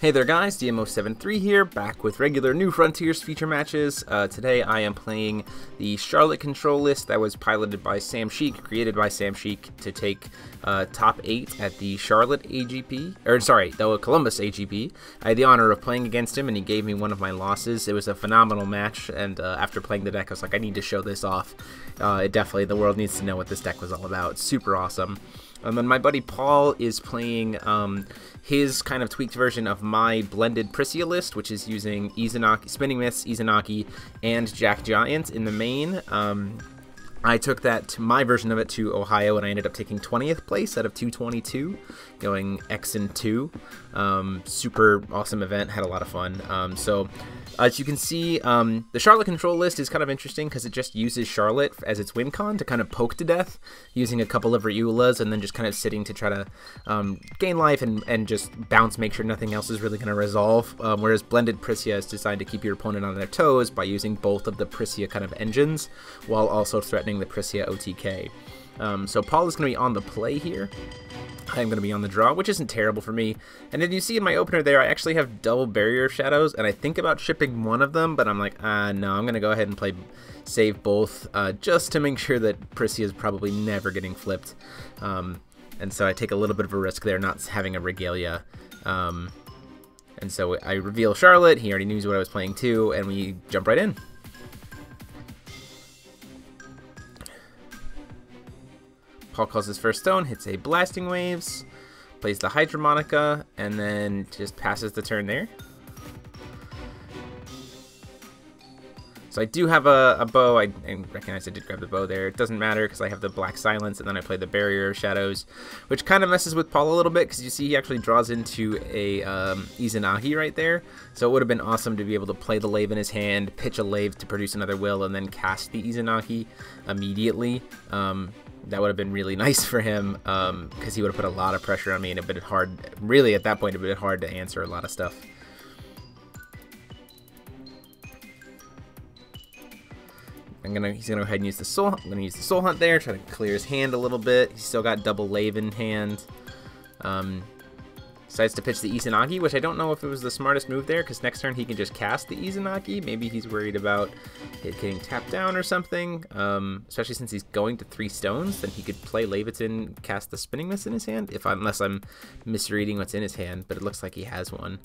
Hey there guys, DMO73 here, back with regular New Frontiers feature matches. Today I am playing the Charlotte control list that was piloted by Sam Sheikh, created by Sam Sheikh to take top 8 at the Charlotte AGP, or sorry, the Columbus AGP. I had the honor of playing against him and he gave me one of my losses. It was a phenomenal match, and after playing the deck I was like, I need to show this off. The world needs to know what this deck was all about. Super awesome. And then my buddy Paul is playing his kind of tweaked version of my Blended Pricia list, which is using Izanagi, Spinning Myths, Izanagi, and Jack Giant in the main. I took my version of it to Ohio, and I ended up taking 20th place out of 222, going X and 2. Super awesome event, had a lot of fun. So as you can see, the Charlotte control list is kind of interesting because it just uses Charlotte as its win con to kind of poke to death, using a couple of Ryulas and then just kind of sitting to try to gain life and just bounce, make sure nothing else is really going to resolve. Whereas Blended Pricia is designed to keep your opponent on their toes by using both of the Pricia kind of engines while also threatening the Pricia OTK. So Paul is going to be on the play here. I'm going to be on the draw, which isn't terrible for me. And then you see in my opener there, I actually have double Barrier of Shadows, and I think about shipping one of them, but I'm like, no, I'm going to go ahead and save both, just to make sure that Pricia is probably never getting flipped. And so I take a little bit of a risk there, not having a Regalia. And so I reveal Charlotte. He already knew what I was playing too, and we jump right in. Paul calls his first stone, hits a Blasting Waves, plays the Hydromonica, and then just passes the turn there. So I do have a bow. I recognize I did grab the bow there. It doesn't matter because I have the Black Silence, and then I play the Barrier of Shadows, which kind of messes with Paul a little bit because you see he actually draws into a Izanagi right there. So it would have been awesome to be able to play the Lave in his hand, pitch a Lave to produce another Will, and then cast the Izanagi immediately. That would have been really nice for him because he would have put a lot of pressure on me, and it would have been hard, really at that point, it would have been hard to answer a lot of stuff. He's gonna go ahead and use the Soul. I'm gonna use the Soul Hunt there, try to clear his hand a little bit. He's still got double Lave in hand. Decides to pitch the Izanagi, which I don't know if it was the smartest move there, because next turn he can just cast the Izanagi. Maybe he's worried about it getting tapped down or something, especially since he's going to 3 stones. Then he could play Leviton, cast the Spinning Mist in his hand, unless I'm misreading what's in his hand, but it looks like he has one.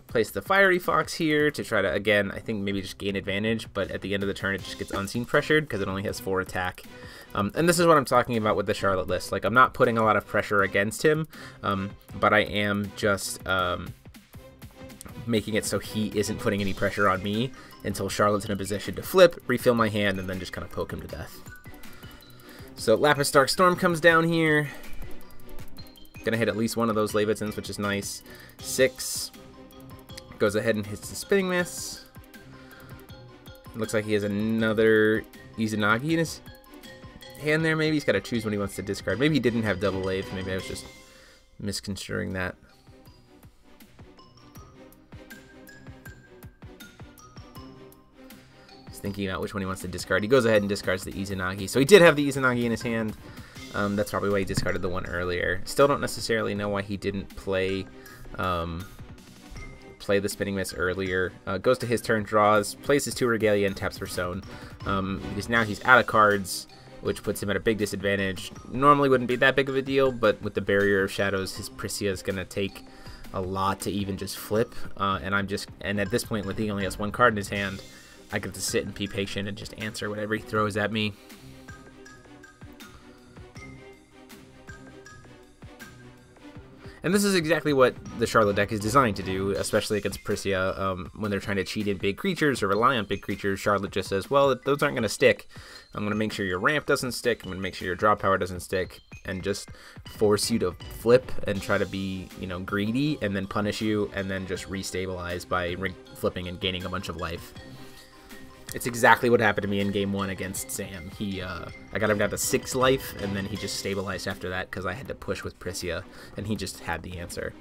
Place the Fiery Fox here to try to, again, I think maybe just gain advantage, but at the end of the turn it just gets Unseen Pressured because it only has 4 attack. And this is what I'm talking about with the Charlotte list. Like, I'm not putting a lot of pressure against him, but I am just making it so he isn't putting any pressure on me until Charlotte's in a position to flip, refill my hand, and then just kind of poke him to death. So Lapis Dark Storm comes down here. Gonna hit at least one of those Levitons, which is nice. 6. Goes ahead and hits the Spinning Mist. Looks like he has another Izanagi in his hand there. Maybe he's got to choose when he wants to discard. Maybe he didn't have double Lave. Maybe I was just misconstruing that. He's thinking about which one he wants to discard. He goes ahead and discards the Izanagi. So he did have the Izanagi in his hand. That's probably why he discarded the one earlier. Still don't necessarily know why he didn't play the Spinning Mist earlier. Goes to his turn, draws, plays his 2 Regalia, and taps for Stone. Because now he's out of cards, which puts him at a big disadvantage. Normally wouldn't be that big of a deal, but with the Barrier of Shadows, his Pricia is going to take a lot to even just flip. And at this point, when he only has 1 card in his hand, I get to sit and be patient and just answer whatever he throws at me. And this is exactly what the Charlotte deck is designed to do, especially against Pricia. When they're trying to cheat in big creatures or rely on big creatures, Charlotte just says, well, those aren't going to stick. I'm going to make sure your ramp doesn't stick. I'm going to make sure your draw power doesn't stick, and just force you to flip and try to be, greedy, and then punish you, and then just restabilize by flipping and gaining a bunch of life. It's exactly what happened to me in game 1 against Sam. I got him down to 6 life, and then he just stabilized after that because I had to push with Pricia, and he just had the answer.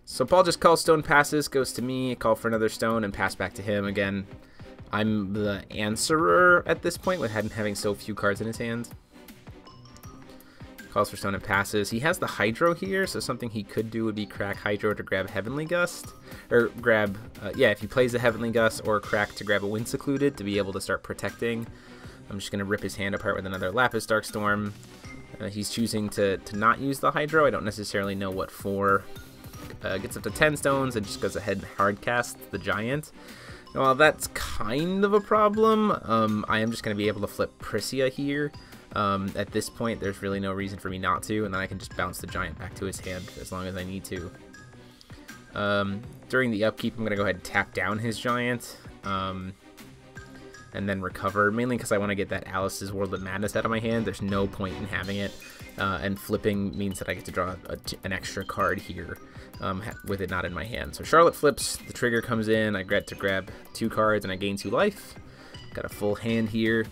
So Paul just calls stone, passes, goes to me, call for another stone, and pass back to him again. I'm the answerer at this point with having so few cards in his hand. Calls for stone and passes. He has the Hydro here, so something he could do would be crack Hydro to grab Heavenly Gust. Or grab, yeah, if he plays a Heavenly Gust, or crack to grab a Wind Secluded to be able to start protecting. I'm just going to rip his hand apart with another Lapis Darkstorm. He's choosing to not use the Hydro. I don't necessarily know what for. Gets up to 10 stones and just goes ahead and hard casts the Giant. Well, that's kind of a problem. I am just going to be able to flip Pricia here. At this point, there's really no reason for me not to, and then I can just bounce the Giant back to his hand as long as I need to. During the upkeep, I'm going to go ahead and tap down his Giant, and then recover, mainly because I want to get that Alice's World of Madness out of my hand. There's no point in having it, and flipping means that I get to draw an extra card here with it not in my hand. So Charlotte flips, the trigger comes in, I get to grab 2 cards, and I gain 2 life. Got a full hand here.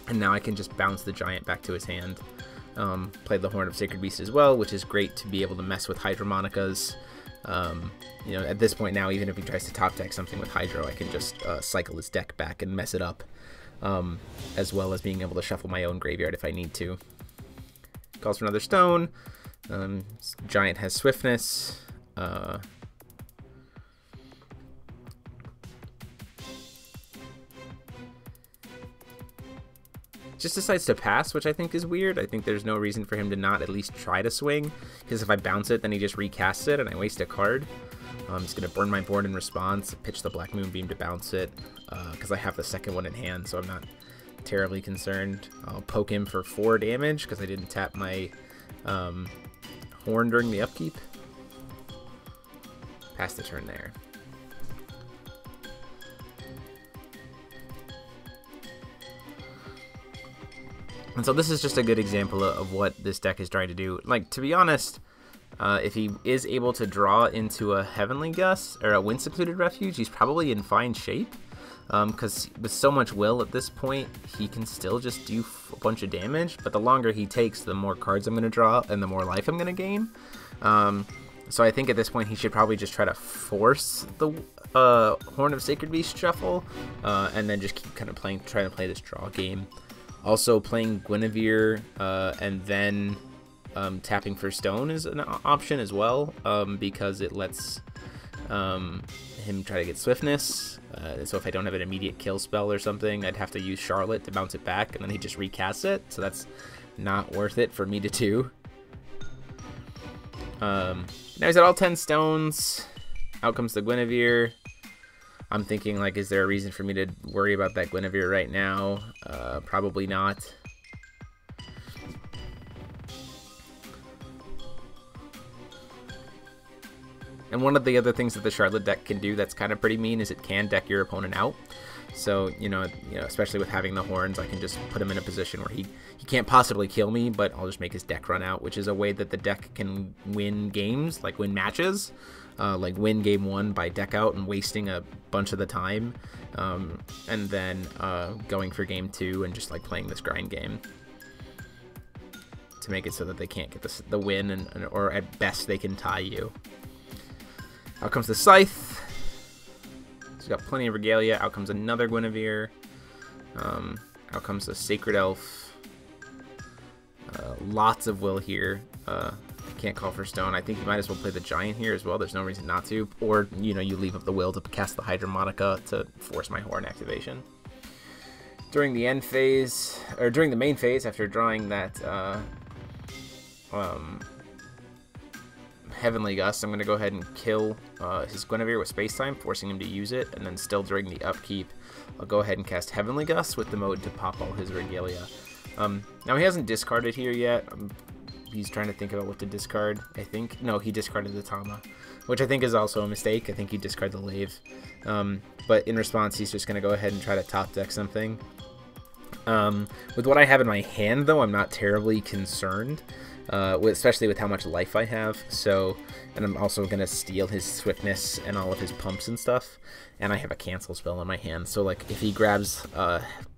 And now I can just bounce the Giant back to his hand. Play the Horn of Sacred Beast as well, which is great to be able to mess with Hydromonicas. You know, at this point now, even if he tries to top deck something with Hydro, I can just cycle his deck back and mess it up. As well as being able to shuffle my own graveyard if I need to. Calls for another stone. Giant has Swiftness. Just decides to pass, which I think is weird. I think there's no reason for him to not at least try to swing, because if I bounce it, then he just recasts it, and I waste a card. I'm just going to burn my board in response, pitch the Black Moonbeam to bounce it, because I have the second one in hand, so I'm not terribly concerned. I'll poke him for 4 damage, because I didn't tap my Horn during the upkeep. Pass the turn there. And so this is just a good example of what this deck is trying to do. Like, to be honest, if he is able to draw into a Heavenly Gust or a Wind Secluded Refuge, he's probably in fine shape. Because with so much will at this point, he can still just do a bunch of damage. But the longer he takes, the more cards I'm going to draw and the more life I'm going to gain. So I think at this point he should probably just try to force the Horn of Sacred Beast shuffle, and then just keep kind of trying to play this draw game. Also, playing Guinevere and then tapping for stone is an option as well, because it lets him try to get Swiftness. So if I don't have an immediate kill spell or something, I'd have to use Charlotte to bounce it back, and then he just recasts it. So that's not worth it for me to do. Now he's at all 10 stones. Out comes the Guinevere. I'm thinking, like, is there a reason for me to worry about that Guinevere right now? Probably not. And one of the other things that the Charlotte deck can do that's kind of pretty mean is it can deck your opponent out. So, you know, especially with having the horns, I can just put him in a position where he can't possibly kill me, but I'll just make his deck run out, which is a way that the deck can win games, like win matches. Like win game 1 by deck out and wasting a bunch of the time, and then going for game 2 and just like playing this grind game to make it so that they can't get the win, or at best they can tie you. Out comes the Scythe. He's got plenty of regalia. Out comes another Guinevere. Out comes the Sacred Elf. Lots of will here. Can't call for stone. I think you might as well play the Giant here as well. There's no reason not to. Or, you know, you leave up the will to cast the Hydromonica to force my Horn activation. During the end phase, or during the main phase, after drawing that Heavenly Gust, I'm going to go ahead and kill his Guinevere with Space Time, forcing him to use it. And then still during the upkeep, I'll go ahead and cast Heavenly Gust with the mode to pop all his regalia. Now he hasn't discarded here yet. He's trying to think about what to discard, I think. No, he discarded the Tama, which I think is also a mistake. I think he discarded the Lave. But in response, he's just going to go ahead and try to top deck something. With what I have in my hand, though, I'm not terribly concerned, especially with how much life I have. So, and I'm also going to steal his Swiftness and all of his pumps and stuff. And I have a cancel spell in my hand. So, like, if he grabs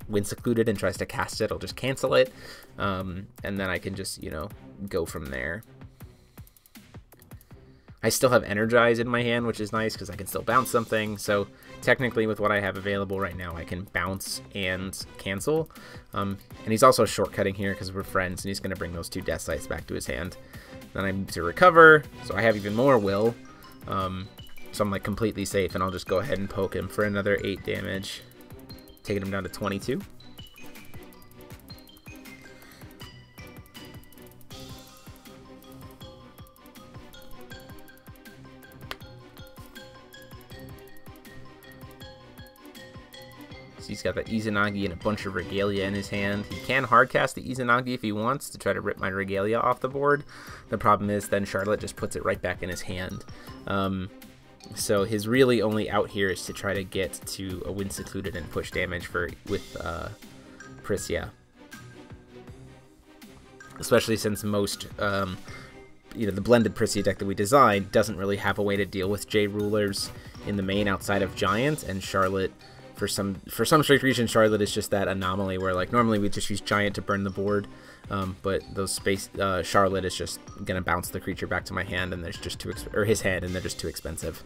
Wind Secluded and tries to cast it, I'll just cancel it. And then I can just, you know, go from there. I still have Energize in my hand, which is nice because I can still bounce something. So technically with what I have available right now, I can bounce and cancel. And he's also shortcutting here because we're friends, and he's going to bring those 2 Death Sights back to his hand. Then I move to recover, so I have even more will. So I'm like completely safe, and I'll just go ahead and poke him for another 8 damage, taking him down to 22. So he's got the Izanagi and a bunch of Regalia in his hand. He can hardcast the Izanagi if he wants to try to rip my Regalia off the board. The problem is then Charlotte just puts it right back in his hand. So his really only out here is to try to get to a Wind Secluded and push damage with Pricia. Especially since most, the Blended Pricia deck that we designed doesn't really have a way to deal with J Rulers in the main outside of Giant, and Charlotte, for some strange reason, Charlotte is just that anomaly where like normally we just use Giant to burn the board, but those Charlotte is just gonna bounce the creature back to my hand, and there's just his hand, and they're just too expensive.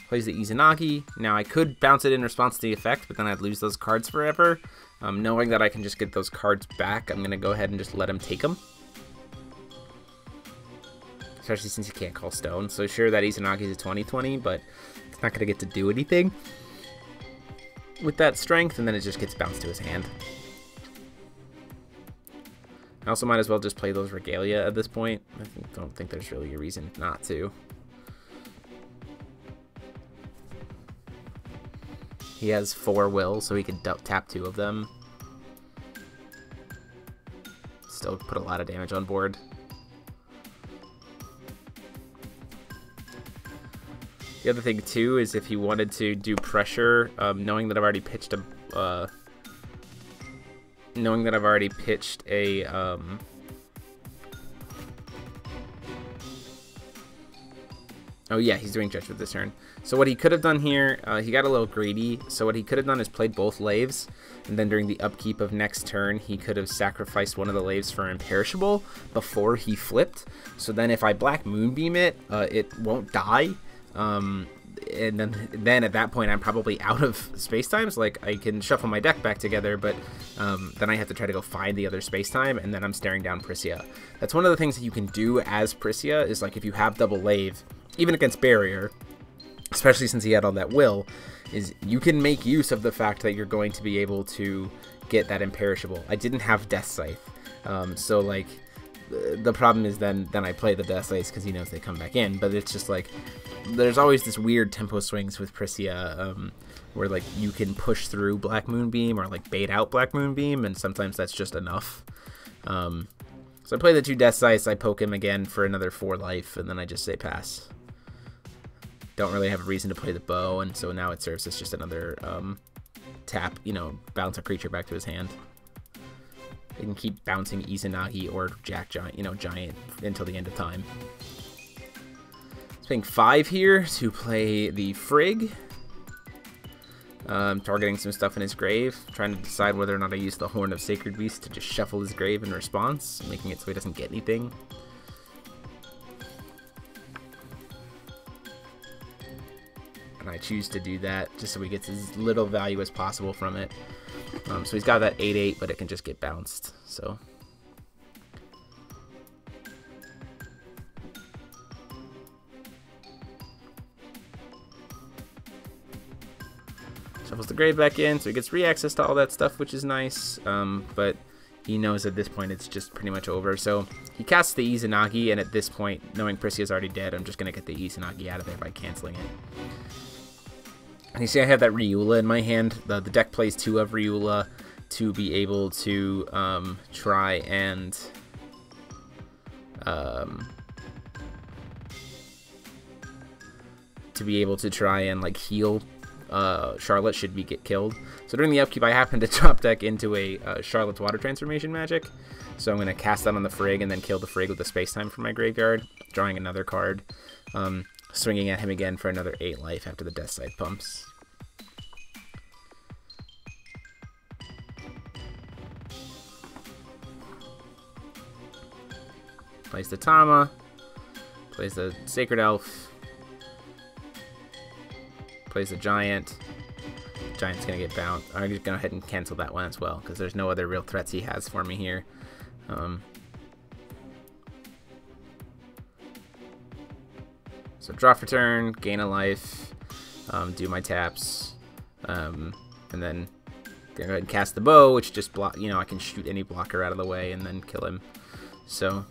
Plays the Izanagi. Now I could bounce it in response to the effect, but then I'd lose those cards forever. Knowing that I can just get those cards back, I'm going to go ahead and just let him take them. Especially since he can't call stone. So sure, that Izanagi is a 20/20, but it's not going to get to do anything with that strength, and then it just gets bounced to his hand. I also might as well just play those Regalia at this point. I don't think there's really a reason not to. He has 4 will, so he can tap 2 of them. Still put a lot of damage on board. The other thing too is if he wanted to do pressure, knowing that I've already pitched a, oh yeah, he's doing Judgment this turn. So what he could have done here, he got a little greedy. So what he could have done is played both Laves, and then during the upkeep of next turn, he could have sacrificed one of the Laves for Imperishable before he flipped. So then if I Black Moonbeam it, it won't die. And then at that point, I'm probably out of Spacetimes. Like, I can shuffle my deck back together, but then I have to try to go find the other Spacetime, and then I'm staring down Pricia. That's one of the things that you can do as Pricia, is like if you have double Lave, even against Barrier, especially since he had all that will, is you can make use of the fact that you're going to be able to get that Imperishable. I didn't have Death Scythe, so like the problem is then I play the Death Scythe because he knows they come back in, but it's just like there's always this weird tempo swings with Pricia where like you can push through Black Moonbeam or like bait out Black Moonbeam, and sometimes that's just enough. So I play the 2 Death Scythes, I poke him again for another 4 life, and then I just say pass. Don't really have a reason to play the bow, and so now it serves as just another tap, bounce a creature back to his hand. You can keep bouncing Izanagi or Giant until the end of time. He's paying 5 here to play the Frigg. Targeting some stuff in his grave, trying to decide whether or not I use the Horn of Sacred Beast to just shuffle his grave in response, making it so he doesn't get anything. And I choose to do that just so he gets as little value as possible from it. So he's got that 8/8, but it can just get bounced. So shuffles the grave back in, so he gets re-access to all that stuff, which is nice. But he knows at this point it's just pretty much over. So he casts the Izanagi, and at this point, knowing Pricia's already dead, I'm just going to get the Izanagi out of there by canceling it. And you see I have that Riula in my hand. The deck plays 2 of Riula to be able to try and like heal Charlotte should we get killed. So during the upkeep, I happen to drop deck into a Charlotte's Water Transformation magic. So I'm going to cast that on the Frigg and then kill the Frigg with the Spacetime from my graveyard, drawing another card. swinging at him again for another 8 life after the Death Scythe pumps. Plays the Tama, plays the Sacred Elf, plays the Giant. Giant's going to get bounced. I'm just going to go ahead and cancel that one as well, because there's no other real threats he has for me here. So draw for turn, gain a life, do my taps, and then go ahead and cast the bow, which just block. You know, I can shoot any blocker out of the way and then kill him. So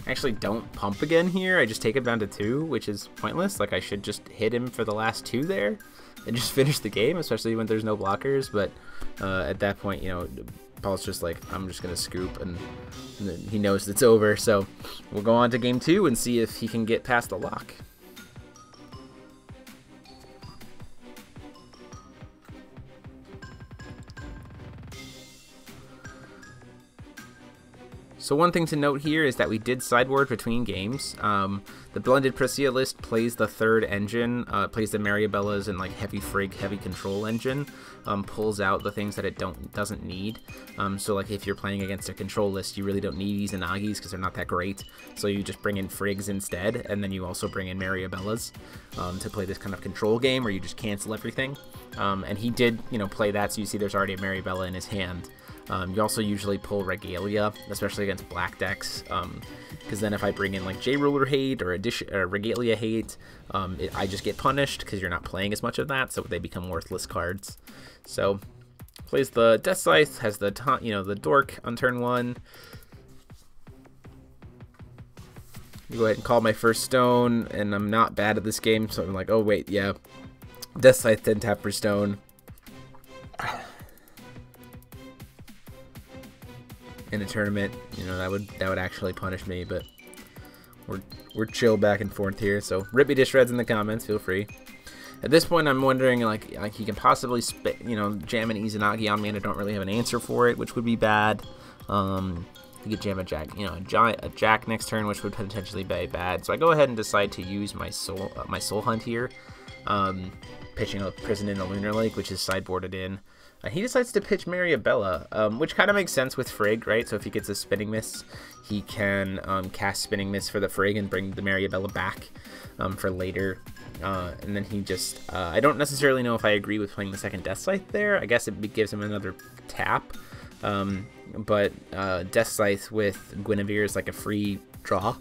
I actually don't pump again here. I just take him down to 2, which is pointless. Like, I should just hit him for the last 2 there and just finish the game, especially when there's no blockers. But at that point, you know, Paul's just like, I'm just gonna scoop, and then he knows it's over. So we'll go on to game 2 and see if he can get past the lock. So one thing to note here is that we did sideboard between games. The Blended Pricia list plays the 3rd engine, plays the Maribellas and like heavy Frigg, heavy control engine, pulls out the things that it doesn't need. So like if you're playing against a control list, you really don't need izanagis because they're not that great. So you just bring in Friggs instead, and then you also bring in Maribellas to play this kind of control game where you just cancel everything. And he did, you know, play that, so you see there's already a Maribella in his hand. You also usually pull Regalia, especially against black decks, because then if I bring in like J-Ruler Hate or Regalia Hate, I just get punished because you're not playing as much of that, so they become worthless cards. So plays the Death Scythe, has the the Dork on turn 1. Go ahead and call my first stone, and I'm not bad at this game, so I'm like, oh wait, yeah, Death Scythe 10 tap for stone. In a tournament, you know, that would actually punish me, but we're chill back and forth here. So rip me to shreds in the comments, feel free. At this point, I'm wondering like he can possibly jam an Izanagi on me, and I don't really have an answer for it, which would be bad. He could jam a Jack, you know, a Jack next turn, which would potentially be bad. So I go ahead and decide to use my soul hunt here, pitching a Prison in the Lunar Lake, which is sideboarded in. He decides to pitch Maribella, which kind of makes sense with Frigg, right? So if he gets a Spinning Miss, he can cast Spinning Miss for the Frigg and bring the Maribella back for later. And then he just, I don't necessarily know if I agree with playing the second Death Scythe there. I guess it gives him another tap. But Death Scythe with Guinevere is like a free draw.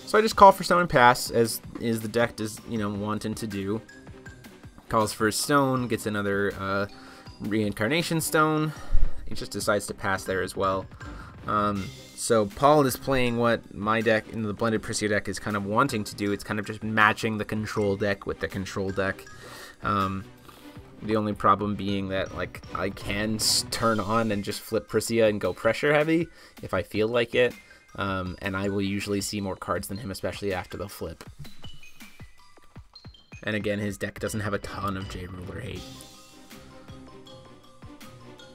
So I just call for stone and pass, as is the deck does, you know, wanting to do. Calls for a stone, gets another reincarnation stone. He just decides to pass there as well. So Paul is playing what my deck in the Blended Pricia deck is kind of wanting to do. It's kind of just matching the control deck with the control deck. The only problem being that like I can turn on and just flip Pricia and go pressure heavy if I feel like it. And I will usually see more cards than him, especially after the flip. And again, his deck doesn't have a ton of J-Ruler Hate.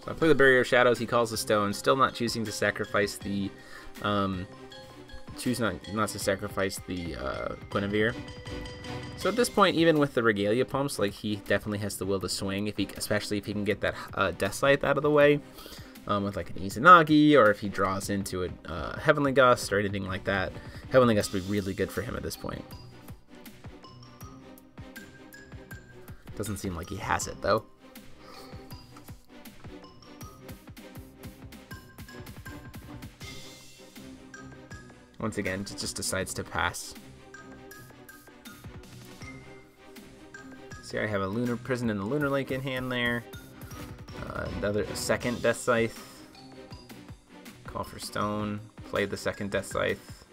So I play the Barrier of Shadows, he calls the stone, still not choosing to sacrifice the, not to sacrifice the Guinevere. So at this point, even with the Regalia pumps, like he definitely has the will to swing, especially if he can get that Death Scythe out of the way, with like an Izanagi, or if he draws into a Heavenly Gust or anything like that. Heavenly Gust would be really good for him at this point. Doesn't seem like he has it, though. Once again, just decides to pass. See, I have a Lunar Prison in the Lunar Lake in hand there. A second Death Scythe. Call for stone. Play the second Death Scythe.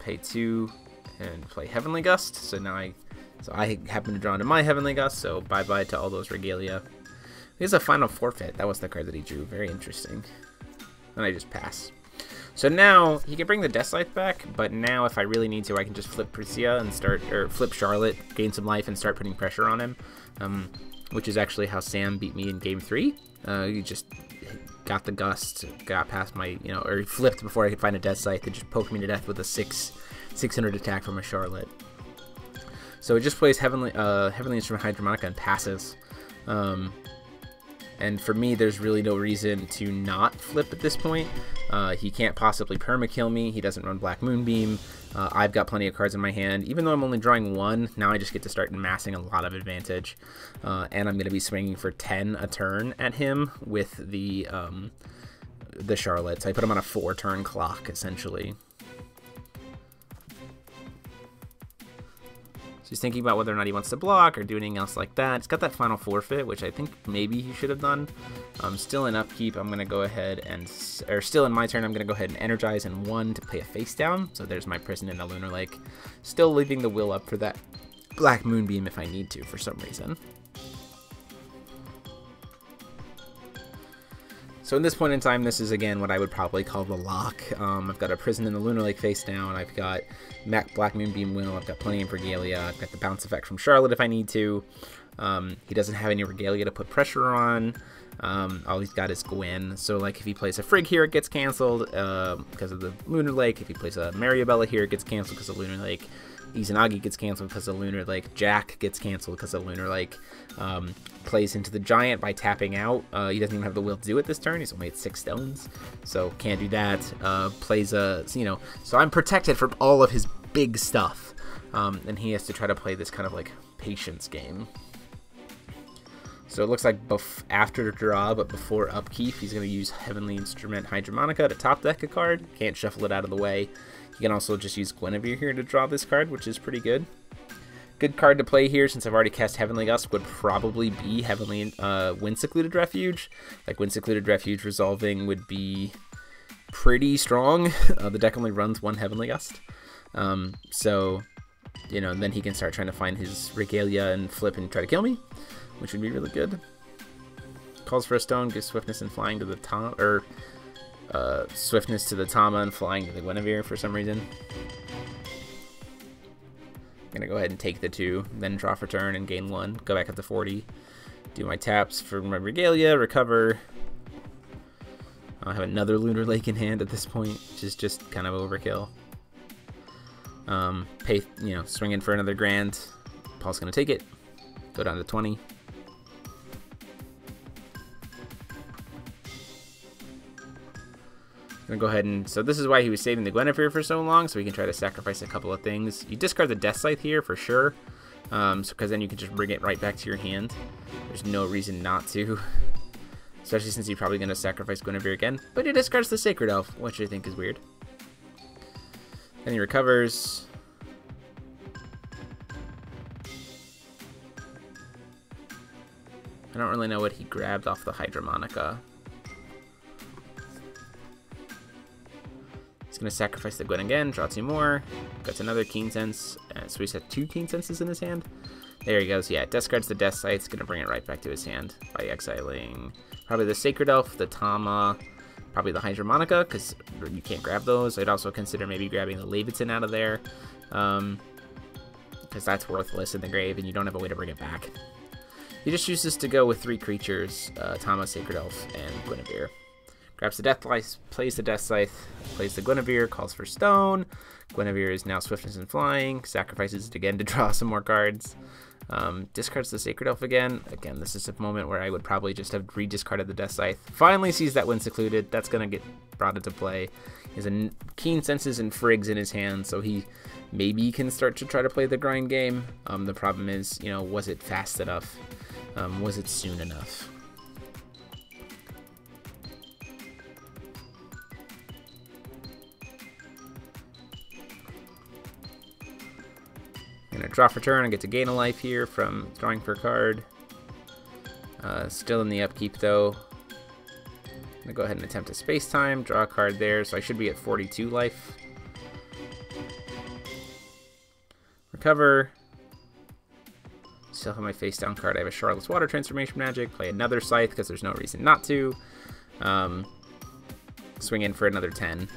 Pay 2 and play Heavenly Gust. So now I happen to draw into my Heavenly Gust, so bye-bye to all those Regalia. Here's a final forfeit. That was the card that he drew. Very interesting. And I just pass. So now, he can bring the Death Scythe back, but now if I really need to, I can just flip Pricia and flip Charlotte, gain some life, and start putting pressure on him. Which is actually how Sam beat me in Game 3. You just got the gust, got past my, you know, or he flipped before I could find a Death Scythe. It just poked me to death with a 600 attack from a Charlotte. So it just plays Heavenly Instrument Hydromonica and passes. And for me, there's really no reason to not flip at this point. He can't possibly perma-kill me. He doesn't run Black Moonbeam. I've got plenty of cards in my hand. Even though I'm only drawing 1, now I just get to start amassing a lot of advantage. And I'm going to be swinging for 10 a turn at him with the Charlottes. I put him on a 4-turn clock, essentially. So he's thinking about whether or not he wants to block or do anything else like that. He's got that final forfeit, which I think maybe he should have done. Still in upkeep, I'm going to go ahead and, or still in my turn, I'm going to go ahead and energize and 1 to play a face down. So there's my Prison in the Lunar Lake. Still leaving the will up for that Black Moonbeam if I need to for some reason. So in this point in time, this is again what I would probably call the lock. I've got a Prison in the Lunar Lake face down. I've got Black Moonbeam Will. I've got plenty of Regalia. I've got the bounce effect from Charlotte if I need to. He doesn't have any Regalia to put pressure on. All he's got is Gwen. So like if he plays a Frigg here, it gets canceled because of the Lunar Lake. If he plays a Mariabella here, it gets canceled because of Lunar Lake. Izanagi gets canceled because of Lunar Lake. Jack gets canceled because of Lunar Lake. Plays into the Giant by tapping out. He doesn't even have the will to do it this turn. He's only at 6 stones, so can't do that. Plays a, you know, so I'm protected from all of his big stuff. And he has to try to play this kind of like patience game. So it looks like after draw, but before upkeep, he's going to use Heavenly Instrument Hydromonica to top deck a card. Can't shuffle it out of the way. You can also just use Guinevere here to draw this card, which is pretty good. Good card to play here, since I've already cast Heavenly Gust, would probably be Heavenly Wind Secluded Refuge. Like Wind Secluded Refuge resolving would be pretty strong. The deck only runs 1 Heavenly Gust. So, you know, then he can start trying to find his Regalia and flip and try to kill me, which would be really good. Calls for a stone, gives swiftness and flying to the top, or swiftness to the Tama and flying to the Guinevere for some reason. I'm gonna go ahead and take the 2, then draw for turn and gain 1, go back up to 40, do my taps for my Regalia, recover. I have another Lunar Lake in hand at this point, which is just kind of overkill. Pay, you know, swing in for another grand. Paul's gonna take it, go down to 20. I'm gonna go ahead and, so this is why he was saving the Guinevere for so long, so he can try to sacrifice a couple of things. You discard the Death Scythe here for sure, because then you can just bring it right back to your hand. There's no reason not to, especially since you're probably gonna sacrifice Guinevere again. But he discards the Sacred Elf, which I think is weird. Then he recovers. I don't really know what he grabbed off the Hydromonica. He's going to sacrifice the Gwen again, draw 2 more, gets another Keen Sense, so he's got 2 Keen Senses in his hand. There he goes, yeah, discards the Death Scythe, it's going to bring it right back to his hand by exiling probably the Sacred Elf, the Tama, probably the Hydromonica, because you can't grab those. I'd also consider maybe grabbing the Leviathan out of there, because that's worthless in the grave, and you don't have a way to bring it back. He just chooses to go with 3 creatures, Tama, Sacred Elf, and Guinevere. Grabs the Death Scythe, plays the Death Scythe, plays the Guinevere, calls for stone. Guinevere is now Swiftness and Flying, sacrifices it again to draw some more cards. Discards the Sacred Elf again. Again, this is a moment where I would probably just have rediscarded the Death Scythe. Finally sees that Wind Secluded. That's going to get brought into play. He has a Keen Senses and Friggs in his hand, so he maybe can start to try to play the grind game. The problem is, you know, was it fast enough? Was it soon enough? I'm going to draw for turn and get to gain a life here from drawing for a card. Still in the upkeep though. I'm going to go ahead and attempt a space time, draw a card there, so I should be at 42 life. Recover. Still have my face down card. I have a Charlotte's Water Transformation Magic. Play another Scythe because there's no reason not to. Swing in for another 10,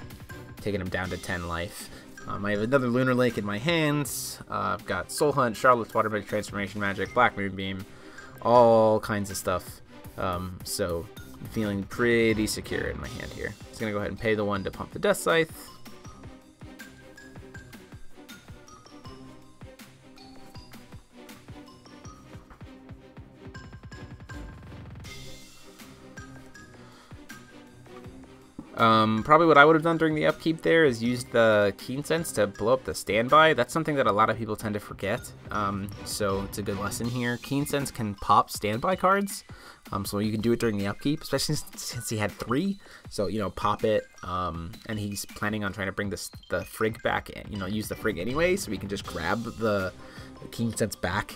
taking him down to 10 life. I have another Lunar Lake in my hands. I've got Soul Hunt, Charlotte's Water Transformation Magic, Black Moonbeam, all kinds of stuff. So I'm feeling pretty secure in my hand here. Just gonna go ahead and pay the 1 to pump the Death Scythe. Probably what I would have done during the upkeep there is use the Keen Sense to blow up the standby. That's something that a lot of people tend to forget. So it's a good lesson here. Keen Sense can pop standby cards. So you can do it during the upkeep, especially since he had 3. So, you know, pop it. And he's planning on trying to bring the Frigg back, you know, use the Frigg anyway. So we can just grab the Keen Sense back.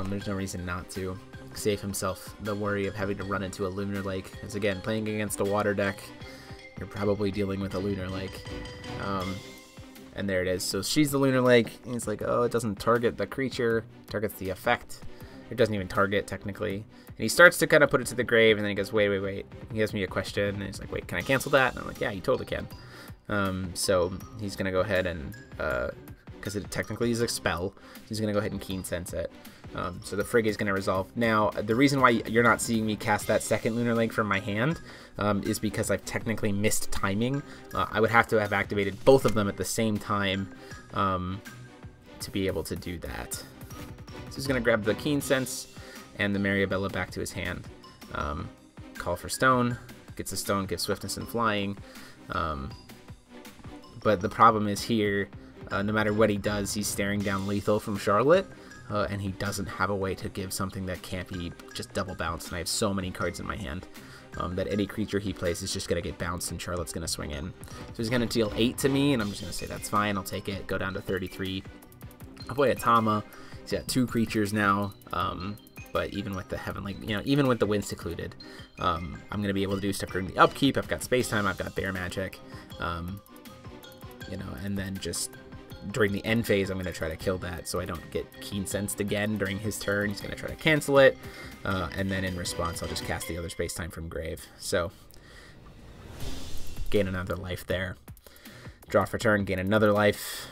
There's no reason not to. Save himself the worry of having to run into a Lunar Lake. Because again, playing against a water deck, you're probably dealing with a Lunar Lake. And there it is. So she's the Lunar Lake. And he's like, oh, it doesn't target the creature. It targets the effect. It doesn't even target, technically. And he starts to kind of put it to the grave, and then he goes, wait. He gives me a question, and he's like, wait, can I cancel that? And I'm like, yeah, you totally can. So he's going to go ahead and, because it technically is a spell, he's going to go ahead and Keen Sense it. So the Frigg is going to resolve. Now, the reason why you're not seeing me cast that second Lunar Lake from my hand is because I've technically missed timing. I would have to have activated both of them at the same time to be able to do that. So he's going to grab the Keen Sense and the Mariabella back to his hand. Call for Stone. Gets a Stone, gives Swiftness and Flying. But the problem is here, no matter what he does, he's staring down lethal from Charlotte. And he doesn't have a way to give something that can't be just double bounced. And I have so many cards in my hand that any creature he plays is just going to get bounced and Charlotte's going to swing in. So he's going to deal 8 to me, and I'm just going to say that's fine. I'll take it. Go down to 33. I'll play a Tama. He's got 2 creatures now. But even with the Heavenly, you know, even with the Wind Secluded, I'm going to be able to do stuff during the upkeep. I've got Space Time. I've got Bear Magic. You know, and then just during the end phase, I'm going to try to kill that so I don't get Keen Sensed again during his turn. He's going to try to cancel it, and then in response, I'll just cast the other Space Time from grave. So, gain another life there. Draw for turn, gain another life.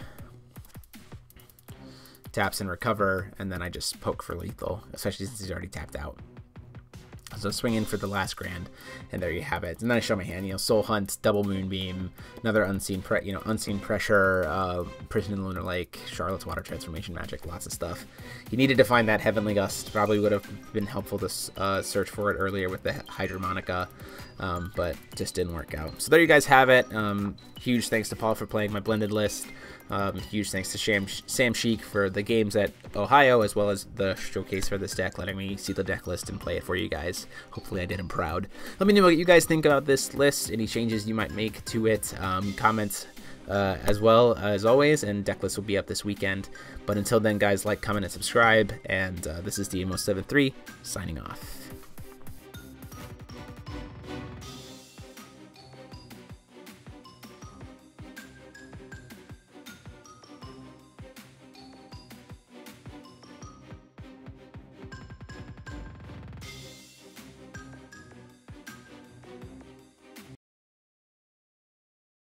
Taps and recover, and then I just poke for lethal, especially since he's already tapped out. So swing in for the last grand, and there you have it. And then I show my hand, you know, Soul Hunt, Double Moonbeam, another Unseen Pressure, Prison in the Lunar Lake, Charlotte's Water Transformation Magic, lots of stuff. You needed to find that Heavenly Gust. Probably would have been helpful to search for it earlier with the Hydromonica, but just didn't work out. So there you guys have it. Huge thanks to Paul for playing my blended list. Huge thanks to Sam Sheikh for the games at Ohio, as well as the showcase for this deck, letting me see the deck list and play it for you guys. Hopefully I did him proud. Let me know what you guys think about this list, any changes you might make to it, comments as well as always, and deck list will be up this weekend. But until then, guys, like, comment, and subscribe, and this is DMO73 signing off.